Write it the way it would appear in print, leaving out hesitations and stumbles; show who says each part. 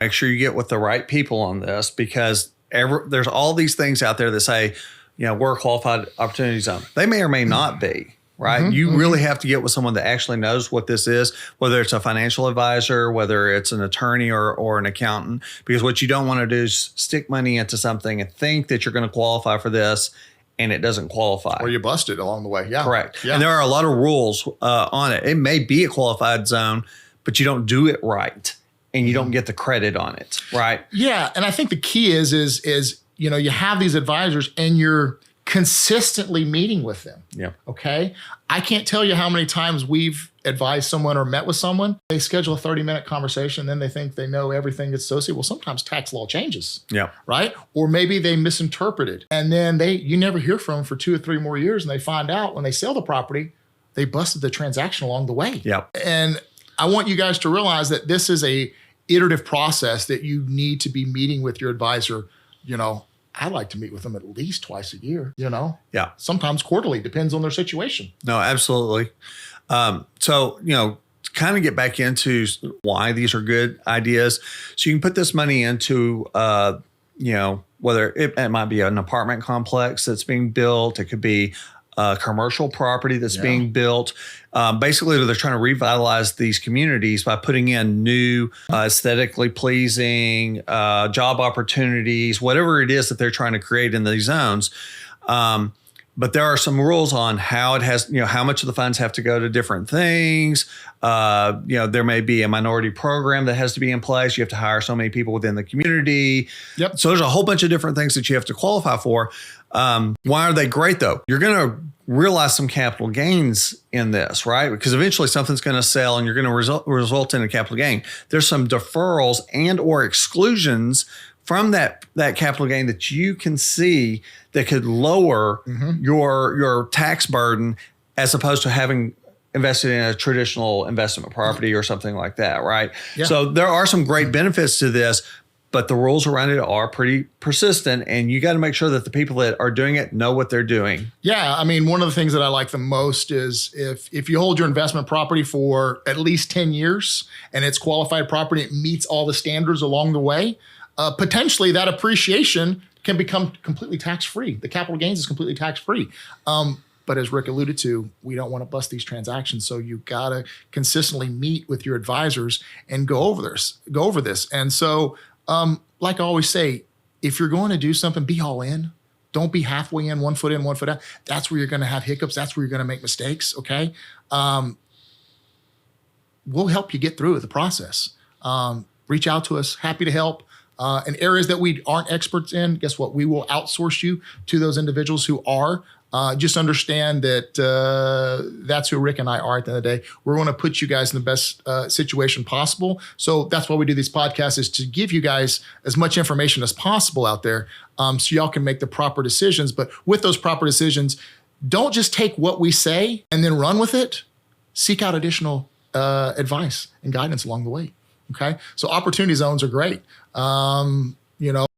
Speaker 1: Make sure you get with the right people on this, because there's all these things out there that say, we're a qualified opportunity zone. They may or may not be, right?
Speaker 2: Mm-hmm,
Speaker 1: You really have to get with someone that actually knows what this is, whether it's a financial advisor, whether it's an attorney or an accountant, because what you don't want to do is stick money into something and think that you're going to qualify for this and it doesn't qualify.
Speaker 2: Or you bust it along the way. Yeah.
Speaker 1: Correct.
Speaker 2: Yeah.
Speaker 1: And there are a lot of rules on it. It may be a qualified zone, but you don't do it right and you don't get the credit on it, right?
Speaker 2: Yeah. And I think the key is you have these advisors and you're consistently meeting with them.
Speaker 1: Yeah.
Speaker 2: Okay. I can't tell you how many times we've advised someone or met with someone. They schedule a 30-minute conversation, then they think they know everything that's associated. Well, sometimes tax law changes.
Speaker 1: Yeah.
Speaker 2: Right. Or maybe they misinterpreted. And then you never hear from them for 2 or 3 more years. And they find out when they sell the property, they busted the transaction along the way.
Speaker 1: Yeah.
Speaker 2: And I want you guys to realize that this is a iterative process that you need to be meeting with your advisor. I like to meet with them at least twice a year,
Speaker 1: Yeah.
Speaker 2: sometimes quarterly, depends on their situation.
Speaker 1: No, absolutely. So, to kind of get back into why these are good ideas. So you can put this money into, whether it might be an apartment complex that's being built. It could be a commercial property that's being built. Basically, they're trying to revitalize these communities by putting in new, aesthetically pleasing job opportunities, whatever it is that they're trying to create in these zones. But there are some rules on how it has, how much of the funds have to go to different things. There may be a minority program that has to be in place. You have to hire so many people within the community.
Speaker 2: Yep.
Speaker 1: So there's a whole bunch of different things that you have to qualify for. Why are they great though? You're going to realize some capital gains in this, right? Because eventually something's going to sell and you're going to result in a capital gain. There's some deferrals and or exclusions from that capital gain that you can see that could lower your tax burden, as opposed to having invested in a traditional investment property or something like that, right?
Speaker 2: Yeah.
Speaker 1: So there are some great benefits to this, but the rules around it are pretty persistent, and you got to make sure that the people that are doing it know what they're doing.
Speaker 2: Yeah. I mean, one of the things that I like the most is if you hold your investment property for at least 10 years and it's qualified property, it meets all the standards along the way, potentially that appreciation can become completely tax-free. The capital gains is completely tax-free. But as Rick alluded to, we don't want to bust these transactions. So you got to consistently meet with your advisors and go over this. And so, like I always say, if you're going to do something, be all in. Don't be halfway in, 1 foot in, 1 foot out. That's where you're going to have hiccups. That's where you're going to make mistakes. Okay. We'll help you get through the process. Reach out to us. Happy to help. In areas that we aren't experts in, guess what? We will outsource you to those individuals who are. Just understand that that's who Rick and I are at the end of the day. We're going to put you guys in the best situation possible. So that's why we do these podcasts, is to give you guys as much information as possible out there, so y'all can make the proper decisions. But with those proper decisions, don't just take what we say and then run with it. Seek out additional advice and guidance along the way. Okay. So opportunity zones are great.